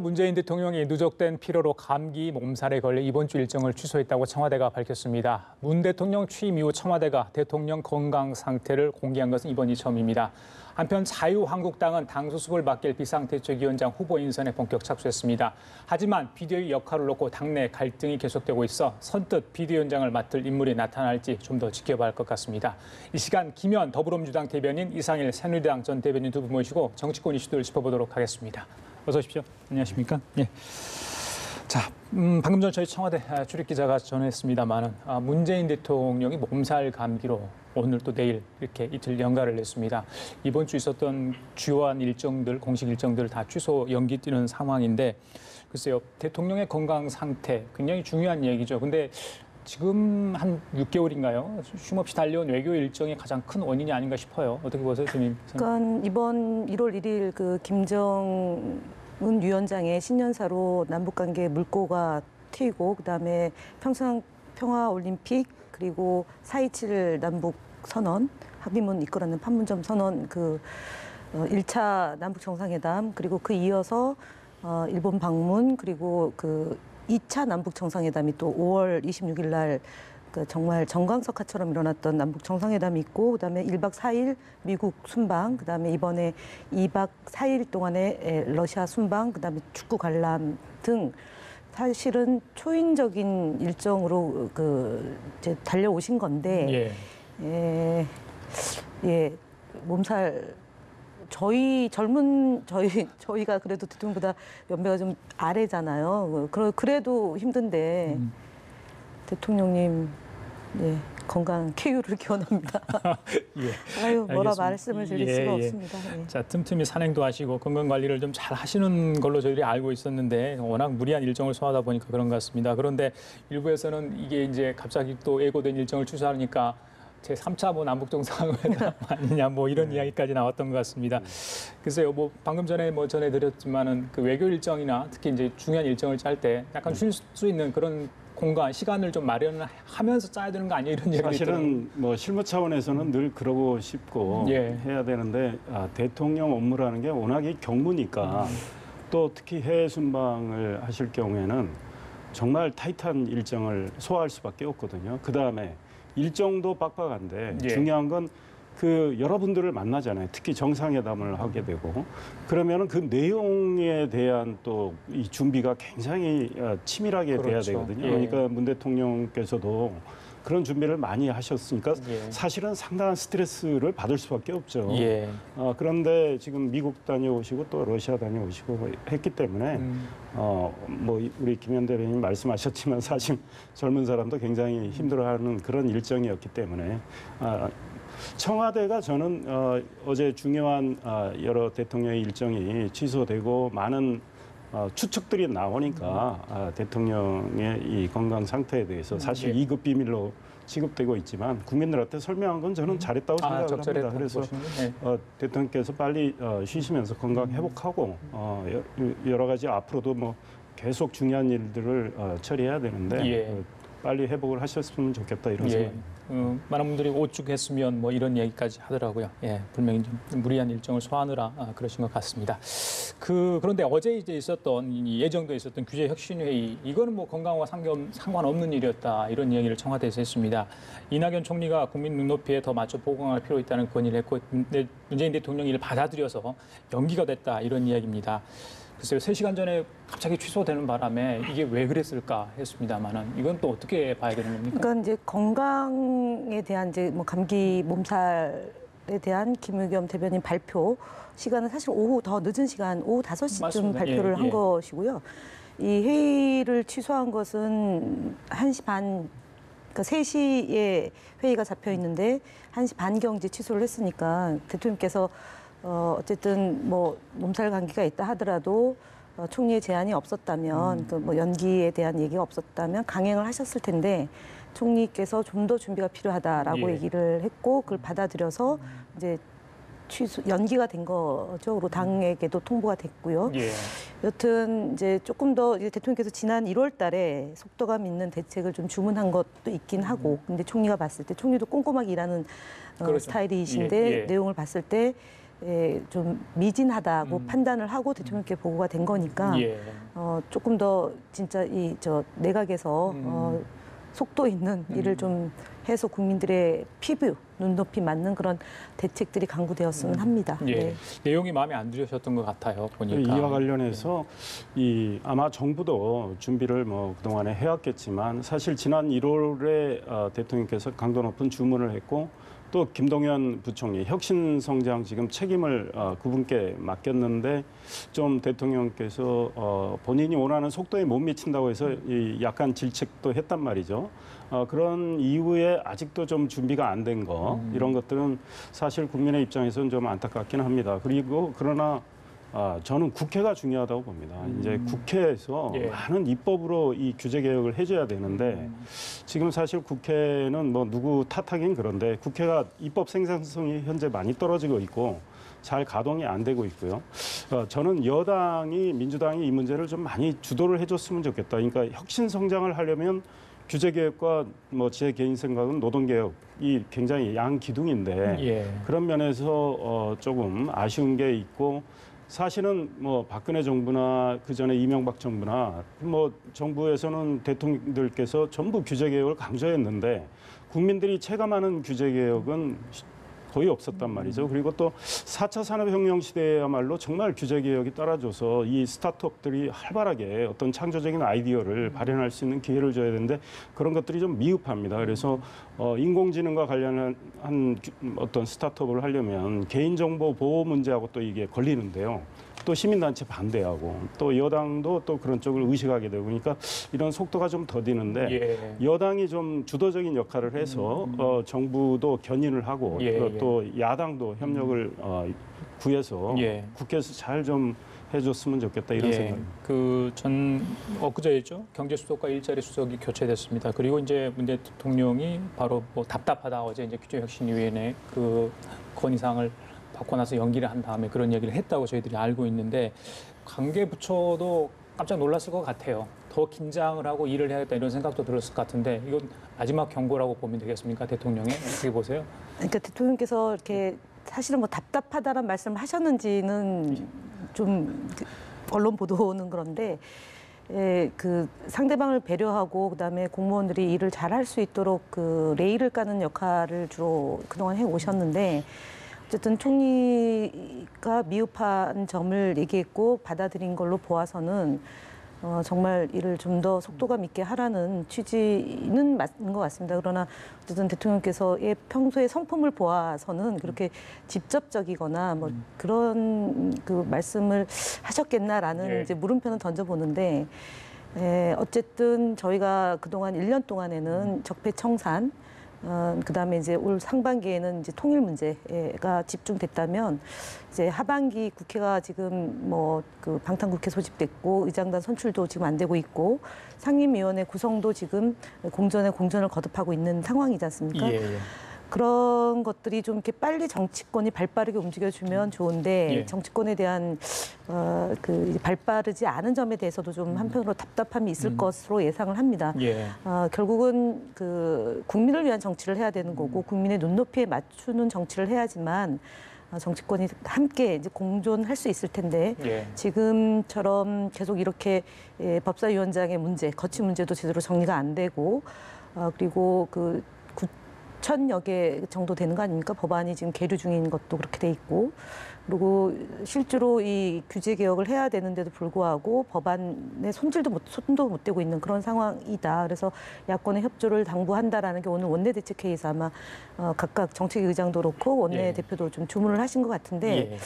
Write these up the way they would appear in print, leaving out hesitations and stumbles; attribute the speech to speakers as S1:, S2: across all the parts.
S1: 문재인 대통령이 누적된 피로로 감기 몸살에 걸려 이번 주 일정을 취소했다고 청와대가 밝혔습니다. 문 대통령 취임 이후 청와대가 대통령 건강 상태를 공개한 것은 이번이 처음입니다. 한편 자유한국당은 당 소속을 맡길 비상대책위원장 후보 인선에 본격 착수했습니다. 하지만 비대위 역할을 놓고 당내 갈등이 계속되고 있어 선뜻 비대위원장을 맡을 인물이 나타날지 좀 더 지켜봐야 할 것 같습니다. 이 시간 김현 더불어민주당 대변인, 이상일 새누리당 전 대변인 두 분 모시고 정치권 이슈들 짚어보도록 하겠습니다. 어서 오십시오. 안녕하십니까? 예. 자, 방금 전 저희 청와대 출입 기자가 전했습니다만은 문재인 대통령이 몸살 감기로 오늘 또 내일 이렇게 이틀 연가를 냈습니다. 이번 주 있었던 주요한 일정들, 공식 일정들 다 취소 연기 뛰는 상황인데 글쎄요, 대통령의 건강 상태 굉장히 중요한 얘기죠. 근데 지금 한 6개월인가요? 쉼없이 달려온 외교 일정이 가장 큰 원인이 아닌가 싶어요. 어떻게 보세요, 선생님?
S2: 그러니까 이번 1월 1일 그 김정은 위원장의 신년사로 남북관계 물꼬가 트이고 그다음에 평화올림픽 그리고 4.27 남북 선언 합의문 이끌어낸 판문점 선언 그 1차 남북 정상회담 그리고 그 이어서 일본 방문 그리고 그 2차 남북 정상회담이 또 5월 26일 날 그 정말 정광석화처럼 일어났던 남북 정상회담이 있고 그다음에 1박 4일 미국 순방 그다음에 이번에 2박 4일 동안의 러시아 순방 그다음에 축구 관람 등 사실은 초인적인 일정으로 그 이제 달려오신 건데 예, 몸살 저희가 그래도 대통령보다 연배가 좀 아래잖아요. 그래도 힘든데 대통령님 건강 쾌유를 기원합니다.
S1: 예,
S2: 아유, 뭐라
S1: 알겠습니다.
S2: 말씀을 드릴 수가 없습니다. 예.
S1: 자, 틈틈이 산행도 하시고 건강 관리를 좀 잘 하시는 걸로 저희들이 알고 있었는데 워낙 무리한 일정을 소화하다 보니까 그런 것 같습니다. 그런데 일부에서는 이게 이제 갑자기 또 예고된 일정을 취소하니까 제 3차 뭐 남북 정상회담 아니냐 뭐 이런 이야기까지 나왔던 것 같습니다. 글쎄요, 뭐 방금 전에 뭐 전해드렸지만은 그 외교 일정이나 특히 이제 중요한 일정을 짤 때 약간 쉴 수 있는 그런 공간, 시간을 좀 마련하면서 짜야 되는 거 아니에요? 이런 얘기가
S3: 사실은 뭐 실무 차원에서는 늘 그러고 싶고 해야 되는데 대통령 업무라는 게 워낙에 경무니까 또 특히 해외 순방을 하실 경우에는 정말 타이트한 일정을 소화할 수밖에 없거든요. 그다음에 일정도 빡빡한데 중요한 건 그 여러분들을 만나잖아요. 특히 정상회담을 하게 되고 그러면은 그 내용에 대한 또 이 준비가 굉장히 치밀하게 돼야 되거든요. 그러니까 문 대통령께서도 그런 준비를 많이 하셨으니까 사실은 상당한 스트레스를 받을 수밖에 없죠. 그런데 지금 미국 다녀오시고 또 러시아 다녀오시고 했기 때문에 뭐 우리 김현 대변인 말씀하셨지만 사실 젊은 사람도 굉장히 힘들어하는 그런 일정이었기 때문에 청와대가 저는 어제 중요한 여러 대통령의 일정이 취소되고 많은 추측들이 나오니까 대통령의 이 건강 상태에 대해서 사실 2급 비밀로 취급되고 있지만 국민들한테 설명한 건 저는 잘했다고 생각을 합니다. 그래서 대통령께서 빨리 쉬시면서 건강 회복하고 여러 가지 앞으로도 뭐 계속 중요한 일들을 처리해야 되는데 빨리 회복을 하셨으면 좋겠다 이런 생각입니다.
S1: 많은 분들이 오죽했으면 뭐 이런 얘기까지 하더라고요. 분명히 좀 무리한 일정을 소화하느라 그러신 것 같습니다. 그런데 어제 이제 예정돼 있었던 규제혁신회의 이거는 뭐 건강과 상관없는 일이었다 이런 얘기를 청와대에서 했습니다. 이낙연 총리가 국민 눈높이에 더 맞춰 보강할 필요 있다는 건의를 했고 문재인 대통령이 이를 받아들여서 연기가 됐다 이런 이야기입니다. 글쎄요, 3시간 전에 갑자기 취소되는 바람에 이게 왜 그랬을까 했습니다만은 이건 또 어떻게 봐야 되는 겁니까?
S2: 그러니까 이제 건강에 대한 이제 뭐 감기 몸살에 대한 김의겸 대변인 발표 시간은 사실 오후 더 늦은 시간 오후 5시쯤
S1: 맞습니다.
S2: 발표를 한 것이고요. 이 회의를 취소한 것은 1시 반 그러니까 3시에 회의가 잡혀 있는데 1시 반경에 취소를 했으니까 대통령께서 어쨌든 뭐 몸살 감기가 있다 하더라도 총리의 제안이 없었다면 그 뭐 연기에 대한 얘기가 없었다면 강행을 하셨을 텐데 총리께서 좀 더 준비가 필요하다라고 얘기를 했고 그걸 받아들여서 이제 연기가 된 거죠. 그리고 당에게도 통보가 됐고요. 여튼 이제 조금 더 이제 대통령께서 지난 1월 달에 속도감 있는 대책을 좀 주문한 것도 있긴 하고 근데 총리가 봤을 때 총리도 꼼꼼하게 일하는 스타일이신데 내용을 봤을 때 좀 미진하다고 판단을 하고 대통령께 보고가 된 거니까 조금 더 진짜 내각에서 속도 있는 일을 좀 해서 국민들의 피부, 눈높이 맞는 그런 대책들이 강구되었으면 합니다. 네.
S1: 내용이 마음에 안 들으셨던 것 같아요, 보니까.
S3: 이와 관련해서 아마 정부도 준비를 뭐 그동안에 해왔겠지만 사실 지난 1월에 대통령께서 강도 높은 주문을 했고 또 김동연 부총리 혁신성장 지금 책임을 그분께 맡겼는데 좀 대통령께서 본인이 원하는 속도에 못 미친다고 해서 약간 질책도 했단 말이죠. 그런 이후에 아직도 좀 준비가 안 된 거 이런 것들은 사실 국민의 입장에서는 좀 안타깝긴 합니다. 그리고 그러나 저는 국회가 중요하다고 봅니다. 이제 국회에서 많은 입법으로 이 규제 개혁을 해줘야 되는데 지금 사실 국회는 뭐 누구 탓하긴 그런데 국회가 입법 생산성이 현재 많이 떨어지고 있고 잘 가동이 안 되고 있고요. 저는 여당이 민주당이 이 문제를 좀 많이 주도를 해줬으면 좋겠다. 그러니까 혁신 성장을 하려면 규제 개혁과 뭐 제 개인 생각은 노동 개혁이 굉장히 양기둥인데 그런 면에서 조금 아쉬운 게 있고. 사실은 뭐 박근혜 정부나 그 전에 이명박 정부나 뭐 정부에서는 대통령들께서 전부 규제 개혁을 강조했는데 국민들이 체감하는 규제 개혁은 거의 없었단 말이죠. 그리고 또 4차 산업혁명 시대야말로 정말 규제 개혁이 따라줘서 이 스타트업들이 활발하게 어떤 창조적인 아이디어를 발현할 수 있는 기회를 줘야 되는데 그런 것들이 좀 미흡합니다. 그래서 인공지능과 관련한 어떤 스타트업을 하려면 개인정보 보호 문제하고 또 이게 걸리는데요. 또 시민단체 반대하고 또 여당도 또 그런 쪽을 의식하게 되고 그러니까 이런 속도가 좀 더디는데 여당이 좀 주도적인 역할을 해서 정부도 견인을 하고 또 야당도 협력을 구해서 국회에서 잘 좀 해줬으면 좋겠다 이런 생각입니다.
S1: 엊그제였죠. 경제수석과 일자리 수석이 교체됐습니다. 그리고 이제 문재인 대통령이 바로 뭐 답답하다 어제 이제 규제혁신위원회 그 건의사항을 받고 나서 연기를 한 다음에 그런 얘기를 했다고 저희들이 알고 있는데 관계부처도 깜짝 놀랐을 것 같아요. 더 긴장을 하고 일을 해야겠다 이런 생각도 들었을 것 같은데 이건 마지막 경고라고 보면 되겠습니까? 대통령이 어떻게 보세요?
S2: 그러니까 대통령께서 이렇게 사실은 뭐 답답하다는 말씀을 하셨는지는 좀 언론 보도는 그런데 그 상대방을 배려하고 그다음에 공무원들이 일을 잘할 수 있도록 그 레일을 까는 역할을 주로 그동안 해 오셨는데 어쨌든 총리가 미흡한 점을 얘기했고 받아들인 걸로 보아서는 정말 일을 좀 더 속도감 있게 하라는 취지는 맞는 것 같습니다. 그러나 어쨌든 대통령께서의 평소의 성품을 보아서는 그렇게 직접적이거나 뭐 그런 그 말씀을 하셨겠나라는 이제 물음표는 던져보는데 어쨌든 저희가 그동안 1년 동안에는 적폐청산 그다음에 이제 올 상반기에는 이제 통일 문제가 집중됐다면 이제 하반기 국회가 지금 뭐 그 방탄국회 소집됐고 의장단 선출도 지금 안 되고 있고 상임위원회 구성도 지금 공전을 거듭하고 있는 상황이지 않습니까? 그런 것들이 좀 이렇게 빨리 정치권이 발빠르게 움직여주면 좋은데 정치권에 대한 그 발빠르지 않은 점에 대해서도 좀 한편으로 답답함이 있을 것으로 예상을 합니다. 결국은 그 국민을 위한 정치를 해야 되는 거고 국민의 눈높이에 맞추는 정치를 해야지만 정치권이 함께 이제 공존할 수 있을 텐데 지금처럼 계속 이렇게 법사위원장의 문제, 거치 문제도 제대로 정리가 안 되고 그리고 그 9,000여 개 정도 되는 거 아닙니까? 법안이 지금 계류 중인 것도 그렇게 돼 있고 그리고 실제로 이 규제 개혁을 해야 되는데도 불구하고 법안에 손도 못 대고 있는 그런 상황이다. 그래서 야권의 협조를 당부한다라는 게 오늘 원내대책회의에서 아마 각각 정책위의장도 그렇고 원내대표도 좀 주문을 하신 것 같은데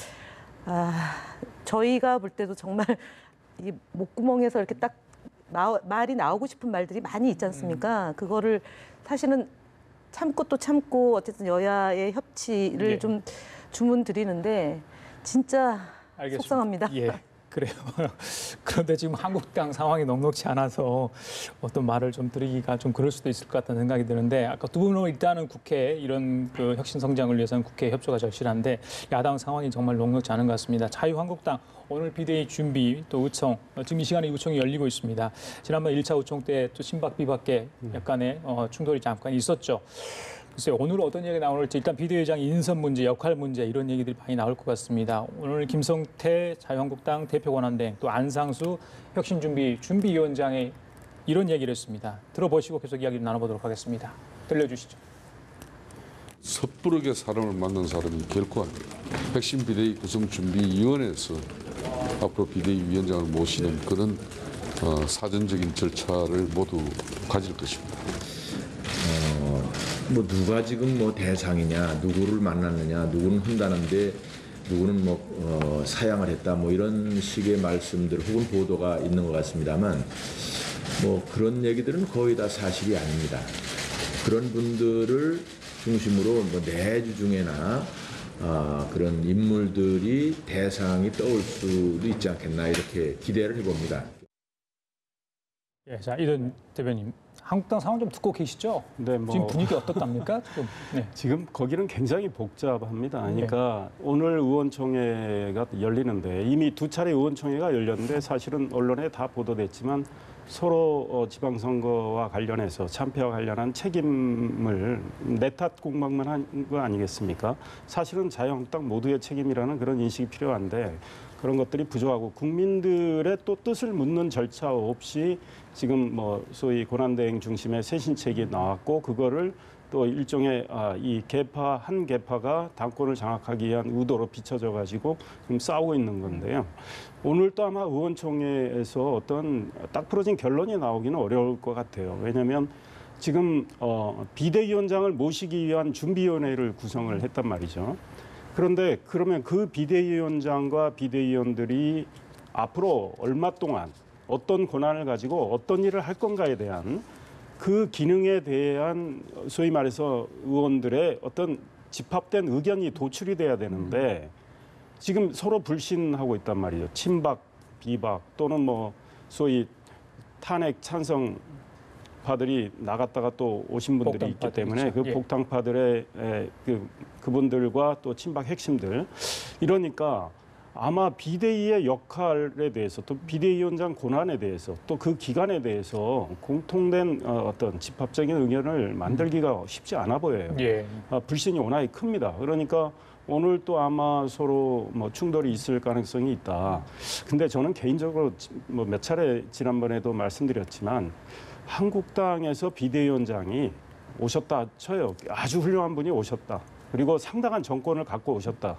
S2: 저희가 볼 때도 정말 이 목구멍에서 이렇게 딱 말이 나오고 싶은 말들이 많이 있지 않습니까? 그거를 사실은 참고 또 참고 어쨌든 여야의 협치를 좀 주문 드리는데 진짜
S1: 알겠습니다.
S2: 속상합니다.
S1: 그래요. 그런데 지금 한국당 상황이 넉넉지 않아서 어떤 말을 좀 드리기가 좀 그럴 수도 있을 것 같다는 생각이 드는데 아까 두 분은 일단은 국회 이런 그 혁신 성장을 위해서는 국회 협조가 절실한데 야당 상황이 정말 넉넉지 않은 것 같습니다. 자유한국당 오늘 비대위 준비 또 의총 지금 이 시간에 의총이 열리고 있습니다. 지난번 1차 의총 때 또 신박 비박계 약간의 충돌이 잠깐 있었죠. 글쎄요, 오늘 어떤 얘기가 나올지 일단 비대위원장 인선 문제, 역할 문제 이런 얘기들이 많이 나올 것 같습니다. 오늘 김성태 자유한국당 대표 권한대행 또 안상수 혁신준비위원장의 이런 얘기를 했습니다. 들어보시고 계속 이야기를 나눠보도록 하겠습니다. 들려주시죠.
S4: 섣부르게 사람을 만난 사람이 결코 아닙니다. 핵심 비대위 구성준비위원회에서 앞으로 비대위원장을 모시는 그런 사전적인 절차를 모두 가질 것입니다.
S5: 뭐 누가 지금 뭐 대상이냐, 누구를 만났느냐, 누구는 한다는데 누구는 뭐 사양을 했다, 뭐 이런 식의 말씀들 혹은 보도가 있는 것 같습니다만 뭐 그런 얘기들은 거의 다 사실이 아닙니다. 그런 분들을 중심으로 뭐 내주 중에나 그런 인물들이 대상이 떠올 수도 있지 않겠나 이렇게 기대를 해봅니다.
S1: 예, 자 이든 대변인, 한국당 상황 좀 듣고 계시죠?
S3: 네,
S1: 지금 분위기 어떻답니까? 지금, 네.
S3: 지금 거기는 굉장히 복잡합니다. 그러니까 오늘 의원총회가 열리는데 이미 두 차례 의원총회가 열렸는데 사실은 언론에 다 보도됐지만 서로 지방선거와 관련해서 참패와 관련한 책임을 내탓 공방만 한 거 아니겠습니까? 사실은 자유한국당 모두의 책임이라는 그런 인식이 필요한데 그런 것들이 부족하고 국민들의 또 뜻을 묻는 절차 없이 지금 뭐 소위 권한대행 중심의 쇄신책이 나왔고 그거를 또 일종의 이 계파 한 계파가 당권을 장악하기 위한 의도로 비춰져 가지고 지금 싸우고 있는 건데요. 오늘 또 아마 의원총회에서 어떤 딱 부러진 결론이 나오기는 어려울 것 같아요. 왜냐하면 지금 비대위원장을 모시기 위한 준비위원회를 구성을 했단 말이죠. 그런데 그러면 그 비대위원장과 비대위원들이 앞으로 얼마 동안 어떤 권한을 가지고 어떤 일을 할 건가에 대한 그 기능에 대한 소위 말해서 의원들의 어떤 집합된 의견이 도출이 돼야 되는데 지금 서로 불신하고 있단 말이죠. 친박, 비박 또는 뭐 소위 탄핵 찬성파들이 나갔다가 또 오신 분들이 있기 때문에 그 복당파들의 그분들과 또 친박 핵심들 이러니까 아마 비대위의 역할에 대해서 또 비대위원장 권한에 대해서 또 그 기간에 대해서 공통된 어떤 집합적인 의견을 만들기가 쉽지 않아 보여요. 예. 불신이 워낙에 큽니다. 그러니까 오늘 또 아마 서로 뭐 충돌이 있을 가능성이 있다. 근데 저는 개인적으로 뭐 몇 차례 지난번에도 말씀드렸지만 한국당에서 비대위원장이 오셨다 쳐요. 아주 훌륭한 분이 오셨다. 그리고 상당한 정권을 갖고 오셨다.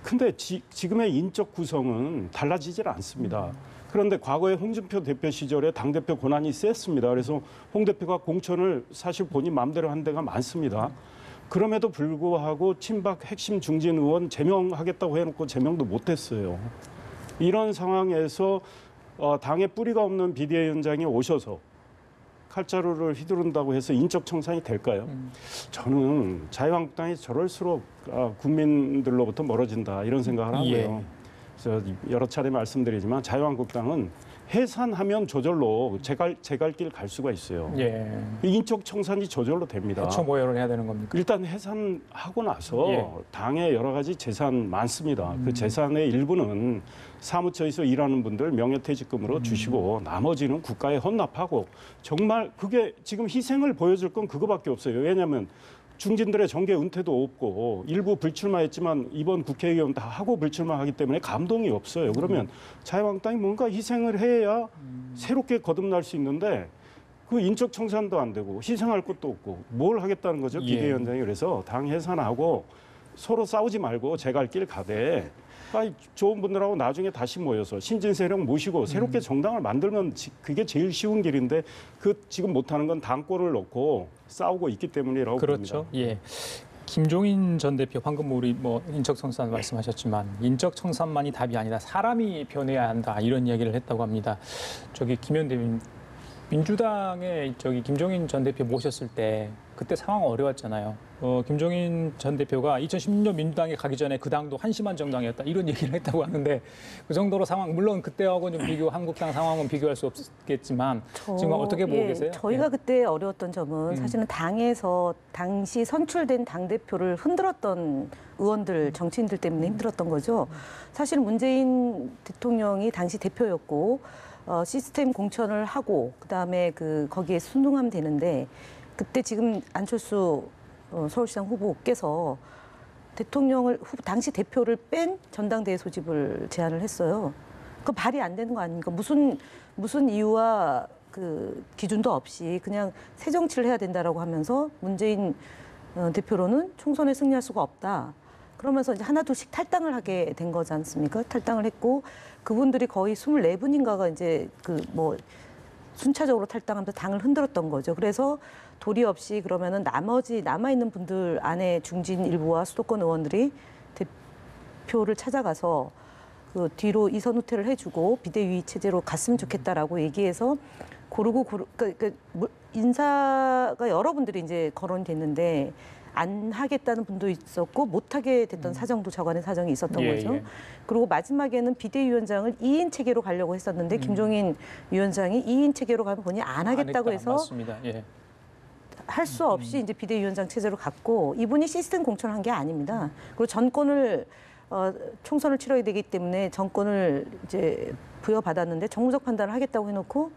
S3: 근데 지금의 인적 구성은 달라지질 않습니다. 그런데 과거에 홍준표 대표 시절에 당대표 권한이 셌습니다. 그래서 홍 대표가 공천을 사실 본인 마음대로 한 데가 많습니다. 그럼에도 불구하고 친박 핵심 중진 의원 제명하겠다고 해놓고 제명도 못했어요. 이런 상황에서 당에 뿌리가 없는 비대위원장이 오셔서 칼자루를 휘두른다고 해서 인적 청산이 될까요? 저는 자유한국당이 저럴수록 국민들로부터 멀어진다 이런 생각을 하고요.
S1: 예.
S3: 그래서 여러 차례 말씀드리지만 자유한국당은 해산하면 저절로 제갈 길 갈 수가 있어요. 예. 인적 청산이 저절로 됩니다.
S1: 해초 모여를 해야 되는 겁니까?
S3: 일단 해산하고 나서 당에 여러 가지 재산 많습니다. 그 재산의 일부는 사무처에서 일하는 분들 명예퇴직금으로 주시고 나머지는 국가에 헌납하고 정말 그게 지금 희생을 보여줄 건 그거밖에 없어요. 왜냐하면 중진들의 정계 은퇴도 없고 일부 불출마했지만 이번 국회의원 다 하고 불출마하기 때문에 감동이 없어요. 그러면 자유한국당이 뭔가 희생을 해야 새롭게 거듭날 수 있는데 그 인적 청산도 안 되고 희생할 것도 없고 뭘 하겠다는 거죠. 비대위원장이. 그래서 당 해산하고 서로 싸우지 말고 제갈 길 가되 좋은 분들하고 나중에 다시 모여서 신진 세력 모시고 새롭게 정당을 만들면 그게 제일 쉬운 길인데 그 지금 못하는 건 당권을 놓고 싸우고 있기 때문이라고
S1: 그렇죠. 봅니다. 예. 김종인 전 대표 방금 우리 뭐 인적 청산 말씀하셨지만 인적 청산만이 답이 아니다. 사람이 변해야 한다 이런 이야기를 했다고 합니다. 저기 김현 대변인 민주당의 김종인 전 대표 모셨을 때 그때 상황 어려웠잖아요. 김종인 전 대표가 2016년 민주당에 가기 전에 그 당도 한심한 정당이었다 이런 얘기를 했다고 하는데 그 정도로 상황 물론 그때하고는 좀 한국당 상황은 비교할 수 없겠지만 지금 어떻게 보고 계세요?
S2: 저희가 그때 어려웠던 점은 사실은 당에서 당시 선출된 당 대표를 흔들었던 의원들 정치인들 때문에 힘들었던 거죠. 사실 문재인 대통령이 당시 대표였고. 시스템 공천을 하고 그다음에 거기에 순응하면 되는데 그때 지금 안철수 서울시장 후보께서 대통령을 당시 대표를 뺀 전당대회 소집을 제안을 했어요. 그 발이 안 되는 거 아닙니까? 무슨 이유와 그 기준도 없이 그냥 새 정치를 해야 된다라고 하면서 문재인 대표로는 총선에 승리할 수가 없다. 그러면서 이제 하나둘씩 탈당을 하게 된 거지 않습니까? 탈당을 했고 그분들이 거의 24분인가가 이제 그 뭐 순차적으로 탈당하면서 당을 흔들었던 거죠. 그래서 도리 없이 그러면은 나머지 남아있는 분들 안에 중진 일부와 수도권 의원들이 대표를 찾아가서 그 뒤로 이선 후퇴를 해주고 비대위 체제로 갔으면 좋겠다라고 얘기해서 그러니까 인사가 여러분들이 이제 거론이 됐는데 안 하겠다는 분도 있었고 못하게 됐던 사정도 저간의 사정이 있었던 거죠. 예. 그리고 마지막에는 비대위원장을 2인 체계로 가려고 했었는데 김종인 위원장이 2인 체계로 가면 본인이 안 하겠다고 해서 예. 할 수 없이 이제 비대위원장 체제로 갔고 이분이 시스템 공천을 한 게 아닙니다. 그리고 전권을 총선을 치러야 되기 때문에 정권을 이제 부여받았는데 정무적 판단을 하겠다고 해놓고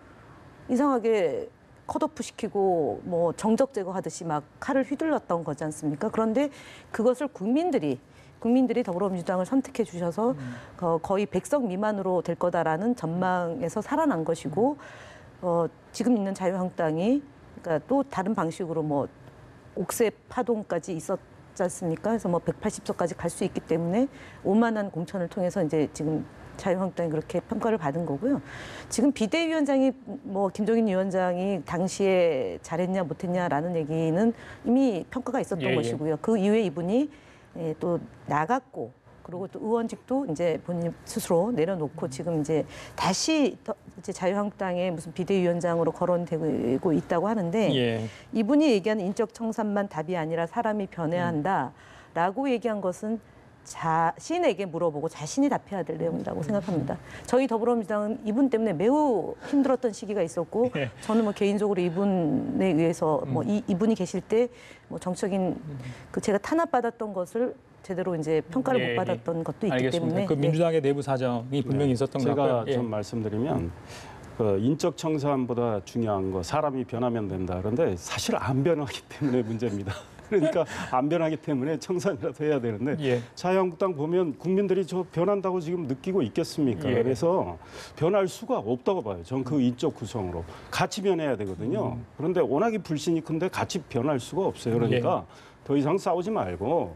S2: 이상하게 컷오프 시키고 뭐 정적 제거하듯이 막 칼을 휘둘렀던 거지 않습니까? 그런데 그것을 국민들이 더불어민주당을 선택해 주셔서 거의 100석 미만으로 될 거다라는 전망에서 살아난 것이고 지금 있는 자유한국당이 그러니까 또 다른 방식으로 뭐 옥새 파동까지 있었지 않습니까? 그래서 뭐 180석까지 갈 수 있기 때문에 오만한 공천을 통해서 이제 지금 자유한국당이 그렇게 평가를 받은 거고요. 지금 비대위원장이 뭐 김종인 위원장이 당시에 잘했냐 못했냐라는 얘기는 이미 평가가 있었던 것이고요. 그 이후에 이분이 또 나갔고 그리고 또 의원직도 이제 본인 스스로 내려놓고 지금 이제 다시 이제 자유한국당의 무슨 비대위원장으로 거론되고 있다고 하는데 이분이 얘기하는 인적 청산만 답이 아니라 사람이 변해야 한다라고 얘기한 것은 자신에게 물어보고 자신이 답해야 될 내용이라고 생각합니다. 저희 더불어민주당은 이분 때문에 매우 힘들었던 시기가 있었고 저는 뭐 개인적으로 이분에 의해서 뭐 이분이 계실 때 뭐 정적인 그 제가 탄압받았던 것을 제대로 이제 평가를 못 받았던 것도 있기
S1: 알겠습니다.
S2: 때문에
S1: 그 민주당의 내부 사정이 분명히 있었던 것 같고요.
S3: 제가 좀 말씀드리면 그 인적 청산보다 중요한 거 사람이 변하면 된다. 그런데 사실 안 변하기 때문에 문제입니다. 그러니까 안 변하기 때문에 청산이라도 해야 되는데 자유한국당 보면 국민들이 저 변한다고 지금 느끼고 있겠습니까? 그래서 변할 수가 없다고 봐요. 전 그 인적 구성으로 같이 변해야 되거든요. 그런데 워낙에 불신이 큰데 같이 변할 수가 없어요. 그러니까 더 이상 싸우지 말고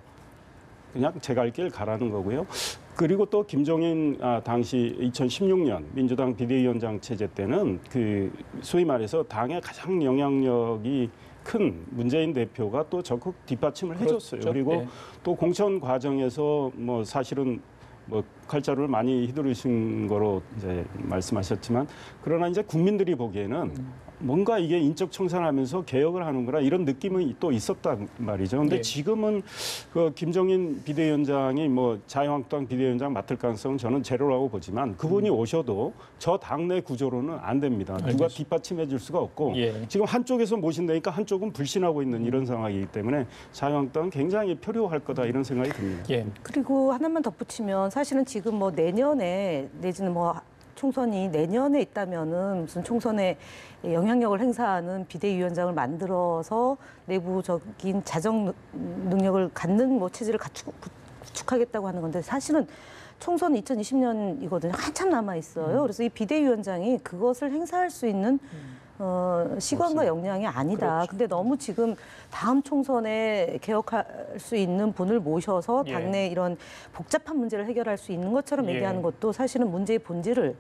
S3: 그냥 제 갈 길 가라는 거고요. 그리고 또 김종인 당시 2016년 민주당 비대위원장 체제 때는 그 소위 말해서 당의 가장 영향력이 큰 문재인 대표가 또 적극 뒷받침을 해줬어요. 그리고 또 공천 과정에서 뭐 사실은 뭐 칼자루를 많이 휘두르신 거로 이제 말씀하셨지만 그러나 이제 국민들이 보기에는 뭔가 이게 인적 청산하면서 개혁을 하는구나 이런 느낌이 또 있었단 말이죠. 그런데 지금은 그 김종인 비대위원장이 뭐 자유한국당 비대위원장 맡을 가능성은 저는 제로라고 보지만 그분이 오셔도 저 당내 구조로는 안 됩니다. 누가 뒷받침해 줄 수가 없고 지금 한쪽에서 모신다니까 한쪽은 불신하고 있는 이런 상황이기 때문에 자유한국당은 굉장히 표류할 거다 이런 생각이 듭니다.
S2: 그리고 하나만 덧붙이면 사실은 지금 뭐 내년에 내지는 뭐 총선이 내년에 있다면은 무슨 총선에 영향력을 행사하는 비대위원장을 만들어서 내부적인 자정 능력을 갖는 뭐 체제를 구축하겠다고 하는 건데 사실은 총선 2020년이거든요. 한참 남아 있어요. 그래서 이 비대위원장이 그것을 행사할 수 있는 시간과 역량이 아니다. 근데 너무 지금 다음 총선에 개혁할 수 있는 분을 모셔서 당내 이런 복잡한 문제를 해결할 수 있는 것처럼 얘기하는 것도 사실은 문제의 본질을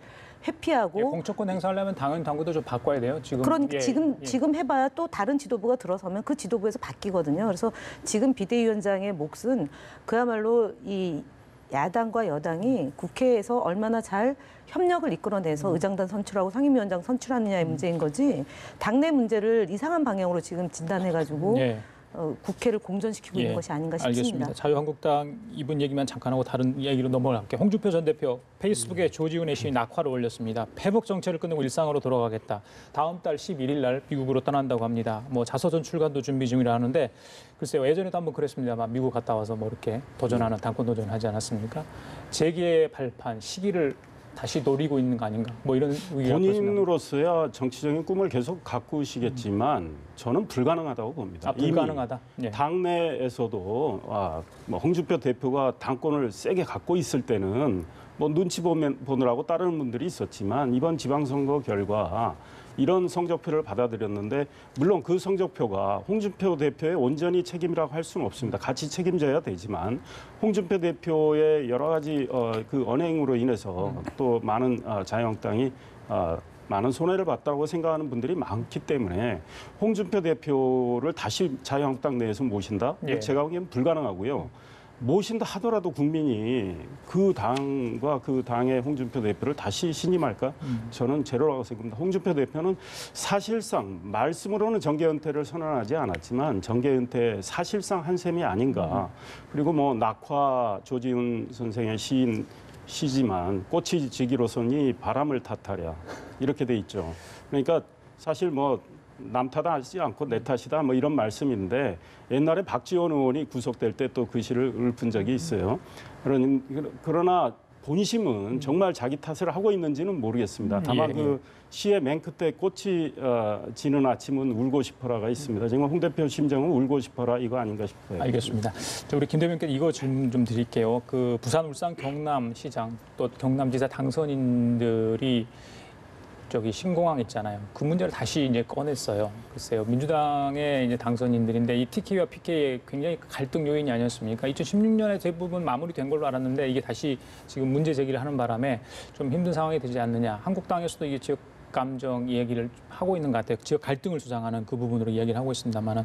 S2: 회피하고
S1: 공천권 행사하려면 당구도 좀 바꿔야 돼요. 지금
S2: 그러니까 지금 해봐야 또 다른 지도부가 들어서면 그 지도부에서 바뀌거든요. 그래서 지금 비대위원장의 몫은 그야말로 이 야당과 여당이 국회에서 얼마나 잘 협력을 이끌어내서 의장단 선출하고 상임위원장 선출하느냐의 문제인 거지 당내 문제를 이상한 방향으로 지금 진단해가지고 국회를 공전시키고 있는 것이 아닌가 싶습니다.
S1: 알겠습니다. 자유한국당 이분 얘기만 잠깐 하고 다른 이야기로 넘어갈게요. 홍준표 전 대표 페이스북에 조지훈의 시인 낙화를 올렸습니다. 패북 정체를 끝내고 일상으로 돌아가겠다. 다음 달 11일 날 미국으로 떠난다고 합니다. 뭐 자서전 출간도 준비 중이라 하는데 글쎄요. 예전에도 한번 그랬습니다만 미국 갔다 와서 뭐 이렇게 도전하는 당권 도전을 하지 않았습니까? 재계의 발판 시기를 다시 노리고 있는 거 아닌가? 뭐 이런 의견이
S3: 본인으로서야 정치적인 꿈을 계속 가꾸시겠지만 저는 불가능하다고 봅니다.
S1: 불가능하다.
S3: 이미 당내에서도 뭐 홍준표 대표가 당권을 세게 갖고 있을 때는 뭐 눈치 보느라고 따르는 분들이 있었지만 이번 지방선거 결과 이런 성적표를 받아들였는데 물론 그 성적표가 홍준표 대표의 온전히 책임이라고 할 수는 없습니다. 같이 책임져야 되지만 홍준표 대표의 여러 가지 그 언행으로 인해서 또 많은 자유한국당이 많은 손해를 봤다고 생각하는 분들이 많기 때문에 홍준표 대표를 다시 자유한국당 내에서 모신다? 제가 보기엔 불가능하고요. 모신다 하더라도 국민이 그 당과 그 당의 홍준표 대표를 다시 신임할까? 저는 제로라고 생각합니다. 홍준표 대표는 사실상 말씀으로는 정계 은퇴를 선언하지 않았지만 정계 은퇴 사실상 한 셈이 아닌가. 그리고 뭐 낙화 조지훈 선생의 시지만 꽃이 지기로서니 바람을 탓하랴 이렇게 돼 있죠. 그러니까 사실 뭐 남 탓하지 않고 내 탓이다 뭐 이런 말씀인데 옛날에 박지원 의원이 구속될 때 또 그 시를 읊은 적이 있어요. 그러나 본심은 정말 자기 탓을 하고 있는지는 모르겠습니다. 다만 그 시의 맨 끝에 꽃이 지는 아침은 울고 싶어라가 있습니다. 정말 홍 대표 심정은 울고 싶어라 이거 아닌가 싶어요.
S1: 알겠습니다. 자, 우리 김 대변인께 이거 질문 좀 드릴게요. 그 부산, 울산, 경남시장 또 경남지사 당선인들이 저기 신공항 있잖아요. 그 문제를 다시 이제 꺼냈어요. 글쎄요, 민주당의 이제 당선인들인데 이 TK와 PK의 굉장히 갈등 요인이 아니었습니까? 2016년에 대부분 마무리된 걸로 알았는데 이게 다시 지금 문제 제기를 하는 바람에 좀 힘든 상황이 되지 않느냐. 한국당에서도 이게 지역 감정 얘기를 하고 있는 것 같아요. 지역 갈등을 주장하는 그 부분으로 이야기를 하고 있습니다만은.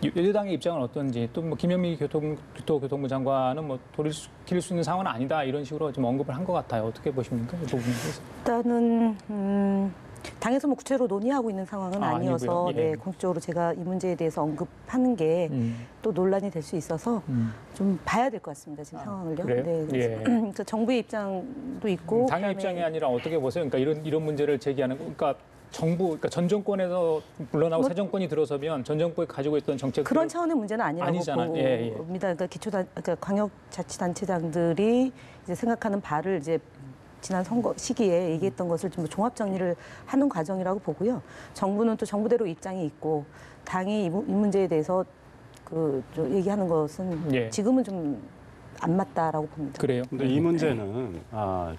S1: 여당의 입장은 어떤지 또 뭐 김현미 교통부 장관은 뭐 돌이킬 수 있는 상황은 아니다 이런 식으로 좀 언급을 한 것 같아요. 어떻게 보십니까? 이 부분에 대해서.
S2: 일단은 당에서 뭐 구체로 논의하고 있는 상황은 아니어서
S1: 아니고요. 예.
S2: 공식적으로 제가 이 문제에 대해서 언급하는 게 또 논란이 될 수 있어서 좀 봐야 될 것 같습니다. 지금 상황을요.
S1: 그래요?
S2: 네, 그래서 그러니까 정부의 입장도 있고
S1: 당의 입장이 아니라 어떻게 보세요? 그러니까 이런 문제를 제기하는 그러니까 그러니까 전 정권에서 물러나고 새 정권이 들어서면 전 정권이 가지고 있던 정책
S2: 그런 차원의 문제는 아니라고
S1: 아니잖아요.
S2: 봅니다. 그러니까 그러니까 광역자치단체장들이 이제 생각하는 바를 이제 지난 선거 시기에 얘기했던 것을 좀 종합 정리를 하는 과정이라고 보고요. 정부는 또 정부대로 입장이 있고 당이 이 문제에 대해서 얘기하는 것은 지금은 좀 안 맞다라고 봅니다.
S1: 그래요.
S3: 근데 이 문제는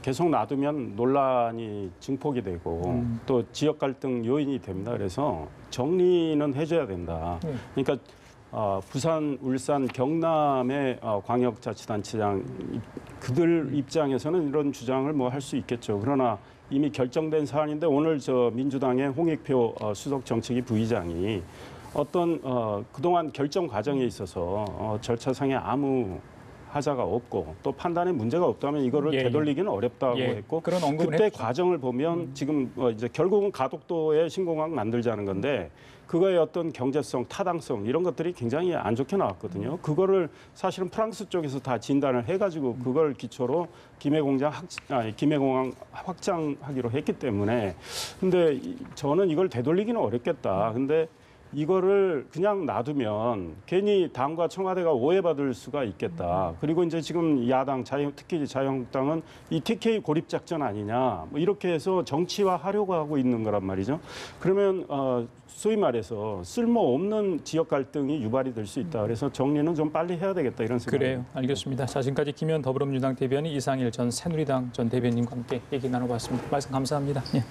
S3: 계속 놔두면 논란이 증폭이 되고 또 지역 갈등 요인이 됩니다. 그래서 정리는 해줘야 된다. 그러니까 부산, 울산, 경남의 광역자치단체장 그들 입장에서는 이런 주장을 뭐 할 수 있겠죠. 그러나 이미 결정된 사안인데 오늘 저 민주당의 홍익표 수석 정책위 부의장이 어떤 그동안 결정 과정에 있어서 절차상에 아무 하자가 없고 또 판단에 문제가 없다면 이거를 되돌리기는 어렵다고 했고
S1: 그런 언급을
S3: 그때
S1: 했죠.
S3: 과정을 보면 지금 이제 결국은 가덕도에 신공항 만들자는 건데 그거의 어떤 경제성, 타당성 이런 것들이 굉장히 안 좋게 나왔거든요. 그거를 사실은 프랑스 쪽에서 다 진단을 해가지고 그걸 기초로 김해공항 확장하기로 했기 때문에 근데 저는 이걸 되돌리기는 어렵겠다. 근데 이거를 그냥 놔두면 괜히 당과 청와대가 오해받을 수가 있겠다. 그리고 이제 지금 야당, 특히 자유한국당은 이 TK 고립 작전 아니냐. 뭐 이렇게 해서 정치화하려고 하고 있는 거란 말이죠. 그러면 소위 말해서 쓸모없는 지역 갈등이 유발이 될 수 있다. 그래서 정리는 좀 빨리 해야 되겠다 이런 생각입니다.
S1: 그래요. 알겠습니다. 자, 지금까지 김현 더불어민주당 대변인 이상일 전 새누리당 전 대변인과 함께 얘기 나눠봤습니다. 말씀 감사합니다. 예.